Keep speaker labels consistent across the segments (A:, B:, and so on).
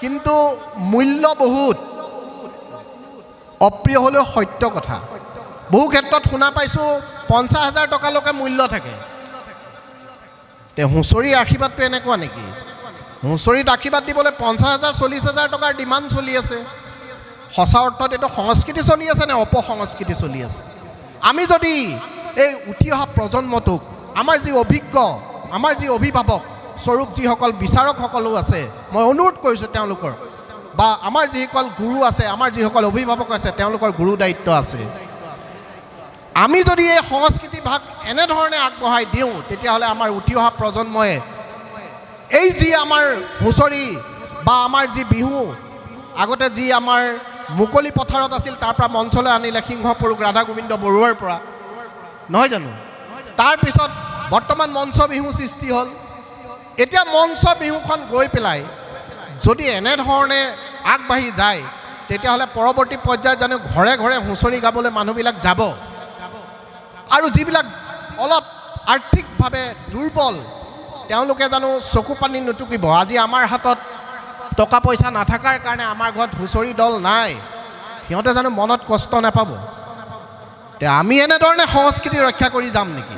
A: কিন্তু মূল্য বহুত অপ্ৰিয় হ'লেও সত্য কথা বহু ক্ষেত্ৰত শুনা পাইছোঁ 50,000 টকালৈকে মূল্য থাকে তে হুঁচৰিৰ আশীৰ্বাদটো এনেকুৱা নেকি হুঁচৰিত আশীৰ্বাদ দিবলৈ 50,000 40,000 টকাৰ ডিমাণ্ড চলি আছে সঁচা অৰ্থত এইটো সংস্কৃতি চলি আছে নে অপসংস্কৃতি চলি আছে আমি যদি এই উঠি অহা প্ৰজন্মটোক আমাৰ যি অভিজ্ঞ আমাৰ যি অভিভাৱক স্বৰূপ যিসকল বিচাৰকসকলো আছে মই অনুৰোধ কৰিছোঁ তেওঁলোকৰ বা আমাৰ যিসকল গুৰু আছে আমাৰ যিসকল অভিভাৱক আছে তেওঁলোকৰ গুৰু দায়িত্ব আছে আমি যদি এই সংস্কৃতি ভাগ এনেধৰণে আগবঢ়াই দিওঁ তেতিয়াহ'লে আমাৰ উঠি অহা প্ৰজন্মই এই যি আমাৰ হুঁচৰি বা আমাৰ যি বিহু আগতে যি আমাৰ মুকলি পথাৰত আছিল তাৰ পৰা মঞ্চলৈ আনিলে সিংহপুৰুষ ৰাধা গোবিন্দ বৰুৱাৰ পৰা নহয় জানো তাৰপিছত বৰ্তমান মঞ্চ বিহু সৃষ্টি হ'ল এতিয়া মঞ্চ বিহুখন গৈ পেলাই যদি এনেধৰণে আগবাঢ়ি যায় তেতিয়াহ'লে পৰৱৰ্তী পৰ্যায়ত জানো ঘৰে ঘৰে হুঁচৰি গাবলৈ মানুহবিলাক যাব আৰু যিবিলাক অলপ আৰ্থিকভাৱে দুৰ্বল তেওঁলোকে জানো চকু পানী নুটুকিব আজি আমাৰ হাতত টকা পইচা নাথাকাৰ কাৰণে আমাৰ ঘৰত হুঁচৰি দল নাই সিহঁতে জানো মনত কষ্ট নাপাব তে আমি এনেধৰণে সংস্কৃতি ৰক্ষা কৰি যাম নেকি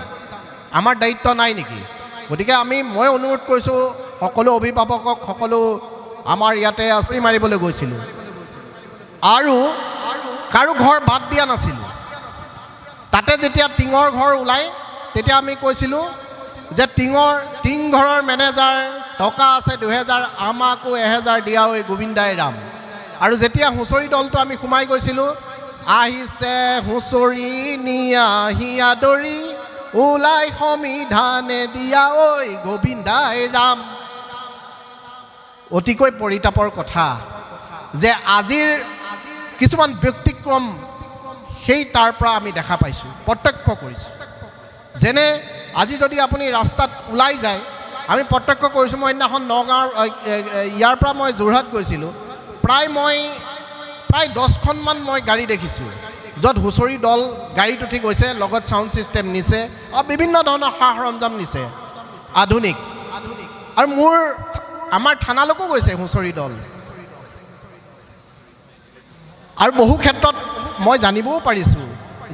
A: আমাৰ দায়িত্ব নাই নেকি গতিকে মই অনুৰোধ কৰিছোঁ সকলো অভিভাৱকক সকলো আমাৰ ইয়াতে আশ্ৰী মাৰিবলৈ গৈছিলোঁ আৰু কাৰো ঘৰ বাদ দিয়া নাছিলোঁ তাতে যেতিয়া টিঙৰ ঘৰ ওলাই তেতিয়া আমি কৈছিলোঁ যে টিং ঘৰৰ মেনেজাৰ টকা আছে 2000 আমাকো 1000 দিয়া ঐ গোবিন্দাই ৰাম আৰু যেতিয়া হুঁচৰি দলটো আমি সোমাই গৈছিলোঁ আহিছে হুঁচৰি নিয়াহি আদৰি ওলাই সমিধানে দিয়া ঐ গোবিন্দাই ৰাম অতিকৈ পৰিতাপৰ কথা যে আজিৰ কিছুমান ব্যক্তিক্ৰম সেই তাৰ পৰা আমি দেখা পাইছোঁ প্ৰত্যক্ষ কৰিছোঁ যেনে আজি যদি আপুনি ৰাস্তাত ওলাই যায় আমি প্ৰত্যক্ষ কৰিছোঁ মই সেইদিনাখন নগাঁৱৰ ইয়াৰ পৰা মই যোৰহাট গৈছিলোঁ প্ৰায় 10খনমান মই গাড়ী দেখিছোঁ য'ত হুঁচৰি দল গাড়ীত উঠি গৈছে লগত ছাউণ্ড ছিষ্টেম নিছে আৰু বিভিন্ন ধৰণৰ সা সৰঞ্জাম নিছে আধুনিক আৰু আমাৰ থানালৈকো গৈছে হুঁচৰি দল আৰু বহু ক্ষেত্ৰত মই জানিবও পাৰিছোঁ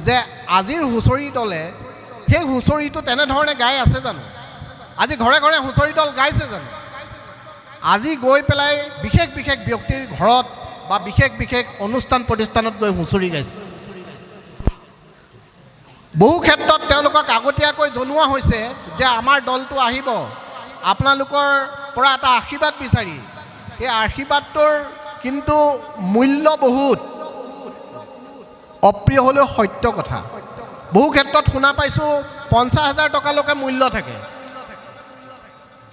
A: যে আজিৰ হুঁচৰি দলে সেই হুঁচৰিটো তেনেধৰণে গাই আছে জানো আজি ঘৰে ঘৰে হুঁচৰি দল গাইছে জানো আজি গৈ পেলাই বিশেষ বিশেষ ব্যক্তিৰ ঘৰত বা বিশেষ বিশেষ অনুষ্ঠান প্ৰতিষ্ঠানত গৈ হুঁচৰি গাইছে বহু ক্ষেত্ৰত তেওঁলোকক আগতীয়াকৈ জনোৱা হৈছে যে আমাৰ দলটো আহিব আপোনালোকৰ পৰা এটা আশীৰ্বাদ বিচাৰি এই আশীৰ্বাদটোৰ কিন্তু মূল্য বহুত অপ্ৰিয় হ'লেও সত্য কথা বহু ক্ষেত্ৰত শুনা পাইছোঁ 50,000 টকালৈকে মূল্য থাকে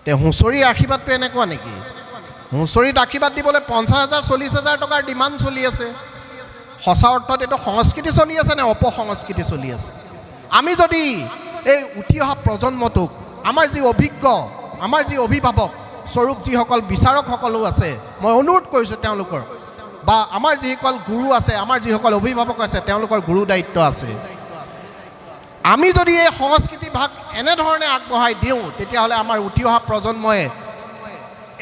A: তে হুঁচৰিৰ আশীৰ্বাদটো এনেকুৱা নেকি হুঁচৰিত আশীৰ্বাদ দিবলৈ 50,000 40,000 টকাৰ ডিমাণ্ড চলি আছে সঁচা অৰ্থত এইটো সংস্কৃতি চলি আছে নে অপসংস্কৃতি চলি আছে আমি যদি এই উঠি অহা প্ৰজন্মটোক আমাৰ যি অভিজ্ঞ আমাৰ যি অভিভাৱক স্বৰূপ যিসকল বিচাৰকসকলো আছে মই অনুৰোধ কৰিছোঁ তেওঁলোকৰ বা আমাৰ যিসকল গুৰু আছে আমাৰ যিসকল অভিভাৱক আছে তেওঁলোকৰ গুৰু দায়িত্ব আছে আমি যদি এই সংস্কৃতি ভাগ এনেধৰণে আগবঢ়াই দিওঁ তেতিয়াহ'লে আমাৰ উঠি অহা প্ৰজন্মই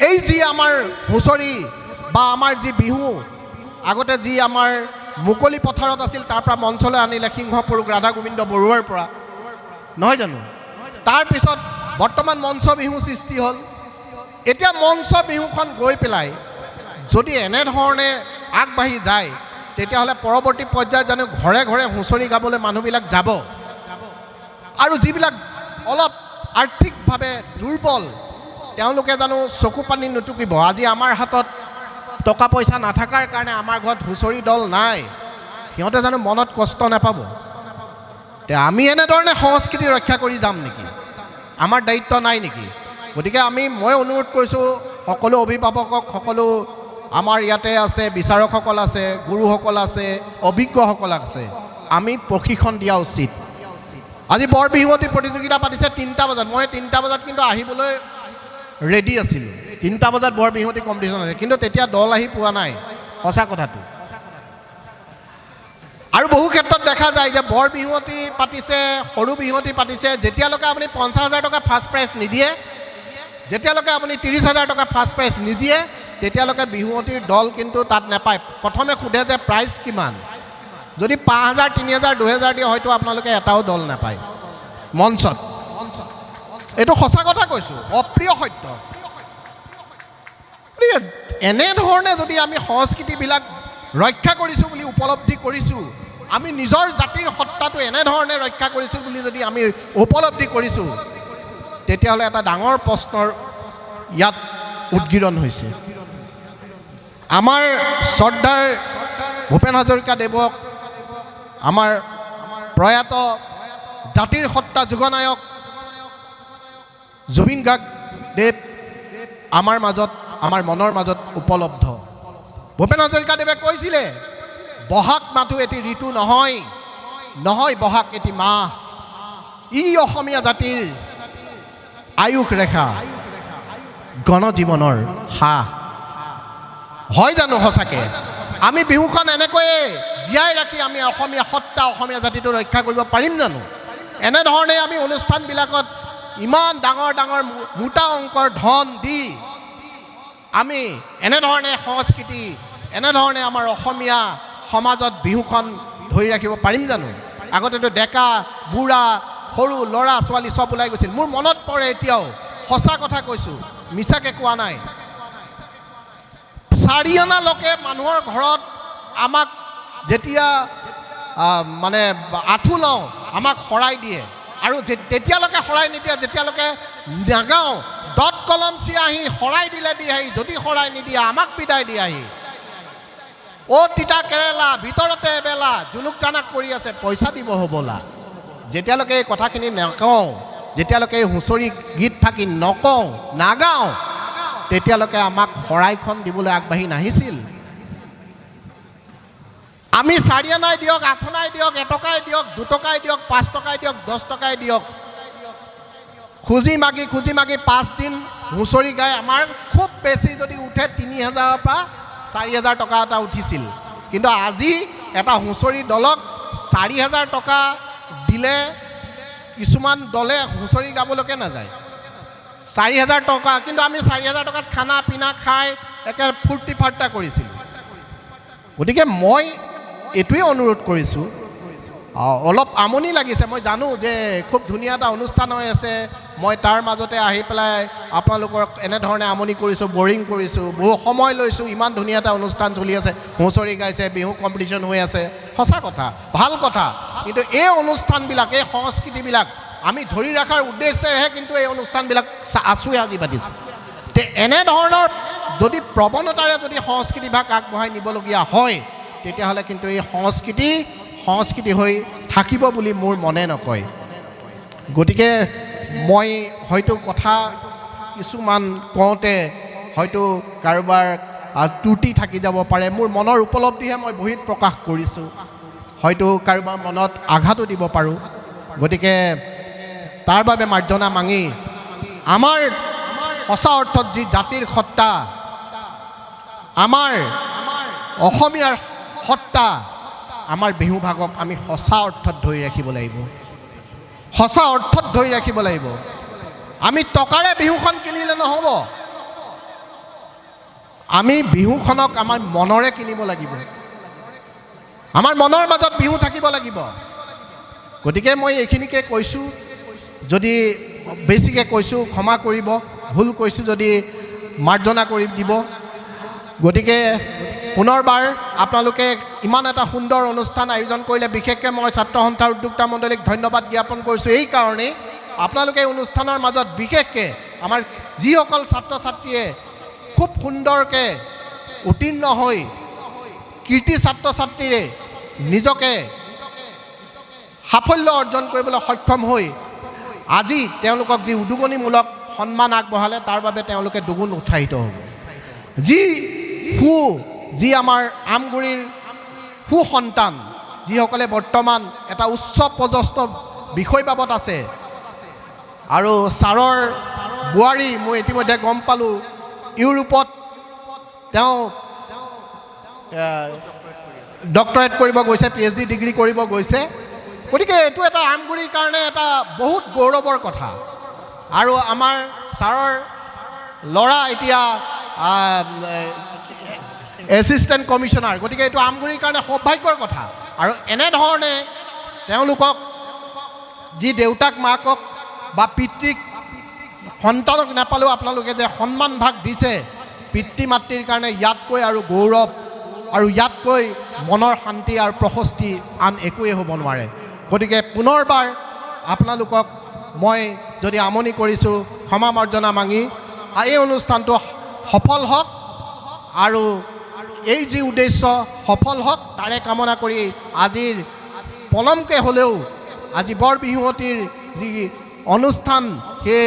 A: এই যি আমাৰ হুঁচৰি বা আমাৰ যি বিহু আগতে যি আমাৰ মুকলি পথাৰত আছিল তাৰ পৰা মঞ্চলৈ আনিলে সিংহপুৰুষ ৰাধা গোবিন্দ বৰুৱাৰ পৰা নহয় জানো তাৰপিছত বৰ্তমান মঞ্চ বিহু সৃষ্টি হ'ল এতিয়া মঞ্চ বিহুখন গৈ পেলাই যদি এনেধৰণে আগবাঢ়ি যায় তেতিয়াহ'লে পৰৱৰ্তী পৰ্যায়ত জানো ঘৰে ঘৰে হুঁচৰি গাবলৈ মানুহবিলাক যাব আৰু যিবিলাক অলপ আৰ্থিকভাৱে দুৰ্বল তেওঁলোকে জানো চকু পানী নুটুকিব আজি আমাৰ হাতত টকা পইচা নাথাকাৰ কাৰণে আমাৰ ঘৰত হুঁচৰি দল নাই সিহঁতে জানো মনত কষ্ট নাপাব তে আমি এনেধৰণে সংস্কৃতি ৰক্ষা কৰি যাম নেকি আমাৰ দায়িত্ব নাই নেকি গতিকে মই অনুৰোধ কৰিছোঁ সকলো অভিভাৱকক সকলো আমাৰ ইয়াতে আছে বিচাৰকসকল আছে গুৰুসকল আছে অভিজ্ঞসকল আছে আমি প্ৰশিক্ষণ দিয়া উচিত আজি বৰ বিহুৱতী প্ৰতিযোগিতা পাতিছে 3টা বজাত মই 3টা বজাত কিন্তু আহিবলৈ ৰেডি আছিলোঁ 3টা বজাত বৰ বিহুৱতী কম্পিটিশ্যন আছে কিন্তু তেতিয়া দল আহি পোৱা নাই সঁচা কথাটো আৰু বহু ক্ষেত্ৰত দেখা যায় যে বৰ বিহুৱতী পাতিছে সৰু বিহুৱতী পাতিছে যেতিয়ালৈকে আপুনি 50,000 টকা ফাৰ্ষ্ট প্ৰাইজ নিদিয়ে যেতিয়ালৈকে আপুনি 30,000 টকা ফাৰ্ষ্ট প্ৰাইজ নিদিয়ে তেতিয়ালৈকে বিহুৱতীৰ দল কিন্তু তাত নাপায়। প্ৰথমে সোধে যে প্ৰাইজ কিমান, যদি 5,000 3,000 2,000 দিয়ে হয়তো আপোনালোকে এটাও দল নাপায় মঞ্চত। এইটো সঁচা কথা কৈছোঁ, অপ্ৰিয় সত্য। গতিকে এনেধৰণে যদি আমি সংস্কৃতিবিলাক ৰক্ষা কৰিছোঁ বুলি উপলব্ধি কৰিছোঁ, আমি নিজৰ জাতিৰ সত্তাটো এনেধৰণে ৰক্ষা কৰিছোঁ বুলি যদি আমি উপলব্ধি কৰিছোঁ, তেতিয়াহ'লে এটা ডাঙৰ প্ৰশ্নৰ ইয়াত উদ্গীৰণ হৈছে। আমাৰ শ্ৰদ্ধাৰ ভূপেন হাজৰিকাদেৱক, আমাৰ প্ৰয়াত জাতিৰ সত্তা যুগনায়ক জুবিন গাৰ্গদেৱ আমাৰ মাজত, আমাৰ মনৰ মাজত উপলব্ধ। ভূপেন হাজৰিকাদেৱে কৈছিলে, বহাগ মাথো এটি ঋতু নহয়, নহয় বহাগ এটি মাহ, ই অসমীয়া জাতিৰ আয়ুস ৰেখা, গণজীৱনৰ সাহ। হয় জানো সঁচাকৈ? আমি বিহুখন এনেকৈয়ে জীয়াই ৰাখি আমি অসমীয়া সত্তা, অসমীয়া জাতিটো ৰক্ষা কৰিব পাৰিম জানো? এনেধৰণে আমি অনুষ্ঠানবিলাকত ইমান ডাঙৰ ডাঙৰ মোটা অংকৰ ধন দি আমি এনেধৰণে সংস্কৃতি, এনেধৰণে আমাৰ অসমীয়া সমাজত বিহুখন ধৰি ৰাখিব পাৰিম জানো? আগতেতো ডেকা বুঢ়া সৰু ল'ৰা ছোৱালী চব ওলাই গৈছিল। মোৰ মনত পৰে এতিয়াও, সঁচা কথা কৈছোঁ, মিছাকৈ কোৱা নাই। 4 অনালৈকে মানুহৰ ঘৰত আমাক যেতিয়া মানে আঁঠু লওঁ, আমাক শৰাই দিয়ে। আৰু তেতিয়ালৈকে শৰাই নিদিয়ে যেতিয়ালৈকে নাগাওঁ, দত কলম চিয়াহি শৰাই দিলে দিয়াহি, যদি শৰাই নিদিয়ে আমাক বিদায় দিয়াহি। অ' তিতা কেৰেলা ভিতৰতে এবেলা, জুলুক জানাক কৰি আছে পইচা দিব হ'বলা। যেতিয়ালৈকে এই কথাখিনি নকওঁ, যেতিয়ালৈকে এই হুঁচৰি গীত ফাঁকি নকওঁ, নাগাওঁ, তেতিয়ালৈকে আমাক শৰাইখন দিবলৈ আগবাঢ়ি নাহিছিল। আমি 4 অনাই দিয়ক, 8 অনাই দিয়ক, 1 টকাই দিয়ক, 2 টকাই দিয়ক, 5 টকাই দিয়ক, 10 টকাই দিয়ক, খুজি মাগি 5 দিন হুঁচৰি গাই আমাৰ খুব বেছি যদি উঠে 3,000ৰ পৰা 4,000 টকা এটা উঠিছিল। কিন্তু আজি এটা হুঁচৰি দলক 4,000 টকা দিলে কিছুমান দলে হুঁচৰি গাবলৈকে নাযায়। 4,000 টকা, কিন্তু আমি 4,000 টকাত খানা পিনা খাই একে ফূৰ্তি ফাৰ্তা কৰিছিলোঁ। গতিকে মই এইটোৱে অনুৰোধ কৰিছোঁ, অলপ আমনি লাগিছে, মই জানো যে খুব ধুনীয়া এটা অনুষ্ঠান হৈ আছে, মই তাৰ মাজতে আহি পেলাই আপোনালোকক এনেধৰণে আমনি কৰিছোঁ, বৰিং কৰিছোঁ, বহু সময় লৈছোঁ। ইমান ধুনীয়া এটা অনুষ্ঠান চলি আছে, হুঁচৰি গাইছে, বিহু কম্পিটিশ্যন হৈ আছে, সঁচা কথা, ভাল কথা। কিন্তু এই অনুষ্ঠানবিলাক, এই সংস্কৃতিবিলাক আমি ধৰি ৰখাৰ উদ্দেশ্যেহে কিন্তু এই অনুষ্ঠানবিলাক আছোঁৱে আজি পাতিছোঁ। তে এনেধৰণৰ যদি প্ৰৱণতাৰে যদি সংস্কৃতিভাগ আগবঢ়াই নিবলগীয়া হয়, তেতিয়াহ'লে কিন্তু এই সংস্কৃতি হৈ থাকিব বুলি মোৰ মনে নকয়। গতিকে মই হয়তো কথা কিছুমান কওঁতে হয়তো কাৰোবাৰ ত্ৰুটি থাকি যাব পাৰে, মোৰ মনৰ উপলব্ধিহে মই বহীত প্ৰকাশ কৰিছোঁ, হয়তো কাৰোবাৰ মনত আঘাতো দিব পাৰোঁ। গতিকে তাৰ বাবে মাৰ্জনা মাঙি আমাৰ সঁচা অৰ্থত যি জাতিৰ সত্তা, আমাৰ অসমীয়াৰ সত্তা, আমাৰ বিহুভাগক আমি সঁচা অৰ্থত ধৰি ৰাখিব লাগিব, সঁচা অৰ্থত ধৰি ৰাখিব লাগিব। আমি টকাৰে বিহুখন কিনিলে নহ'ব, আমি বিহুখনক আমাৰ মনৰে কিনিব লাগিব, আমাৰ মনৰ মাজত বিহু থাকিব লাগিব। গতিকে মই এইখিনিকে কৈছোঁ, যদি বেছিকৈ কৈছোঁ ক্ষমা কৰিব, ভুল কৈছোঁ যদি মাৰ্জনা কৰি দিব। গতিকে পুনৰবাৰ আপোনালোকে ইমান এটা সুন্দৰ অনুষ্ঠান আয়োজন কৰিলে, বিশেষকৈ মই ছাত্ৰ সন্থাৰ উদ্যোক্তা মণ্ডলীক ধন্যবাদ জ্ঞাপন কৰিছোঁ। এই কাৰণেই আপোনালোকে অনুষ্ঠানৰ মাজত বিশেষকৈ আমাৰ যিসকল ছাত্ৰ ছাত্ৰীয়ে খুব সুন্দৰকৈ উত্তীৰ্ণ হৈ কীৰ্তি ছাত্ৰ ছাত্ৰীৰে নিজকে সাফল্য অৰ্জন কৰিবলৈ সক্ষম হৈ আজি তেওঁলোকক যি উদগনিমূলক সন্মান আগবঢ়ালে, তাৰ বাবে তেওঁলোকে দুগুণ উৎসাহিত হ'ব। যি আমাৰ আমগুৰিৰ সুসন্তান, যিসকলে বৰ্তমান এটা উচ্চ পদস্থ বিষয় বাবদ আছে, আৰু ছাৰৰ বোৱাৰী মই ইতিমধ্যে গম পালোঁ ইউৰোপত তেওঁ ডক্টৰেট কৰিব গৈছে, PhD ডিগ্ৰী কৰিব গৈছে। গতিকে এইটো এটা আমগুৰিৰ কাৰণে এটা বহুত গৌৰৱৰ কথা। আৰু আমাৰ ছাৰৰ ল'ৰা এতিয়া এছিষ্টেণ্ট কমিশ্যনাৰ। গতিকে এইটো আমগুৰিৰ কাৰণে সৌভাগ্যৰ কথা। আৰু এনেধৰণে তেওঁলোকক যি দেউতাক মাকক বা পিতৃক সন্তানক নাপালেও আপোনালোকে যে সন্মান ভাগ দিছে পিতৃ মাতৃৰ কাৰণে, ইয়াতকৈ আৰু গৌৰৱ আৰু ইয়াতকৈ মনৰ শান্তি আৰু প্ৰশস্তি আন একোৱেই হ'ব নোৱাৰে। গতিকে পুনৰবাৰ আপোনালোকক মই যদি আমনি কৰিছোঁ ক্ষমা মাৰ্জনা মাগি এই অনুষ্ঠানটো সফল হওক আৰু এই যি উদ্দেশ্য সফল হওক তাৰে কামনা কৰি আজিৰ পলমকৈ হ'লেও আজি বৰ বিহুৱতীৰ যি অনুষ্ঠান সেই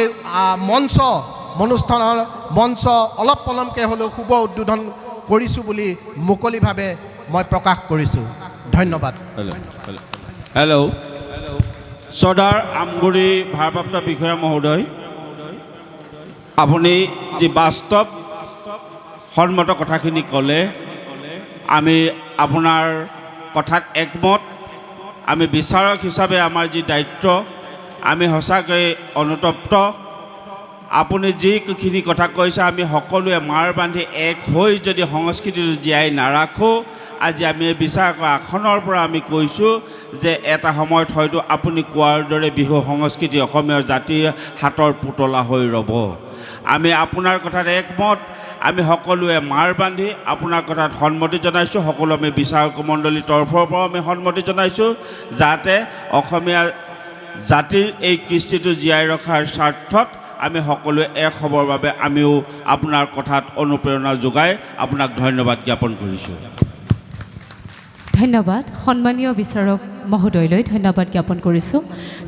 A: অনুষ্ঠানৰ মঞ্চ অলপ পলমকৈ হ'লেও শুভ উদ্বোধন কৰিছোঁ বুলি মুকলিভাৱে মই প্ৰকাশ কৰিছোঁ। ধন্যবাদ।
B: হেল্ল', চৰ্দাৰ আমগুৰি ভাৰপ্ৰাপ্ত বিষয়া মহোদয়, আপুনি যি বাস্তৱ সন্মত কথাখিনি ক'লে, আমি আপোনাৰ কথাত একমত। আমি বিচাৰক হিচাপে আমাৰ যি দায়িত্ব, আমি সঁচাকৈ অনুতপ্ত। আপুনি যিখিনি কথা কৈছে, আমি সকলোৱে মাৰ বান্ধি এক হৈ যদি সংস্কৃতিটো জীয়াই নাৰাখোঁ, আজি আমি বিচাৰকৰ আসনৰ পৰা আমি কৈছোঁ যে এটা সময়ত হয়তো আপুনি কোৱাৰ দৰে বিহু সংস্কৃতি অসমীয়া জাতিৰ হাতৰ পুতলা হৈ ৰ'ব। আমি আপোনাৰ কথাত একমত। আমি সকলোৱে মাৰ বান্ধি আপোনাৰ কথাত সন্মতি জনাইছোঁ। সকলো আমি বিচাৰক মণ্ডলীৰ তৰফৰ পৰাও আমি সন্মতি জনাইছোঁ, যাতে অসমীয়া জাতিৰ এই কৃষ্টিটো জীয়াই ৰখাৰ স্বাৰ্থত আমি সকলোৱে এক হ'বৰ বাবে আমিও আপোনাৰ কথাত অনুপ্ৰেৰণা যোগাই আপোনাক ধন্যবাদ জ্ঞাপন কৰিছোঁ।
C: ধন্যবাদ। সন্মানীয় বিচাৰক মহোদয়লৈ ধন্যবাদ জ্ঞাপন কৰিছোঁ।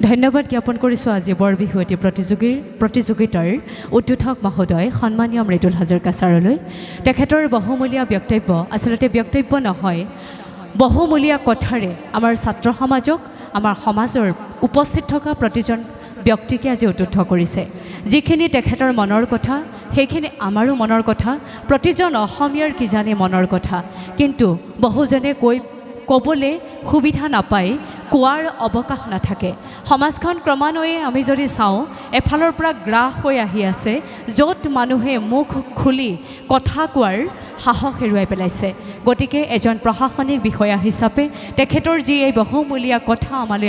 C: ধন্যবাদ জ্ঞাপন কৰিছোঁ আজি বৰ বিহুৱতী প্ৰতিযোগিতাৰ উদ্বোধক মহোদয় সন্মানীয় মৃদুল হাজৰিকা ছাৰলৈ। তেখেতৰ বহুমূলীয়া বক্তব্য, আচলতে বক্তব্য নহয়, বহুমূলীয়া কথাৰে আমাৰ ছাত্ৰ সমাজক, আমাৰ সমাজৰ উপস্থিত থকা প্ৰতিজন ব্যক্তিকে আজি উদ্বুদ্ধ কৰিছে। যিখিনি তেখেতৰ মনৰ কথা সেইখিনি আমাৰো মনৰ কথা, প্ৰতিজন অসমীয়াৰ কিজানি মনৰ কথা, কিন্তু বহুজনে ক'বলৈ সুবিধা নাপায়, কোৱাৰ অৱকাশ নাথাকে। সমাজখন ক্ৰমান্বয়ে আমি যদি চাওঁ এফালৰ পৰা গ্ৰাস হৈ আহি আছে, য'ত মানুহে মুখ খুলি কথা কোৱাৰ সাহস হেৰুৱাই পেলাইছে। গতিকে এজন প্ৰশাসনিক বিষয়া হিচাপে তেখেতৰ যি এই বহুমূলীয়া কথা আমালৈ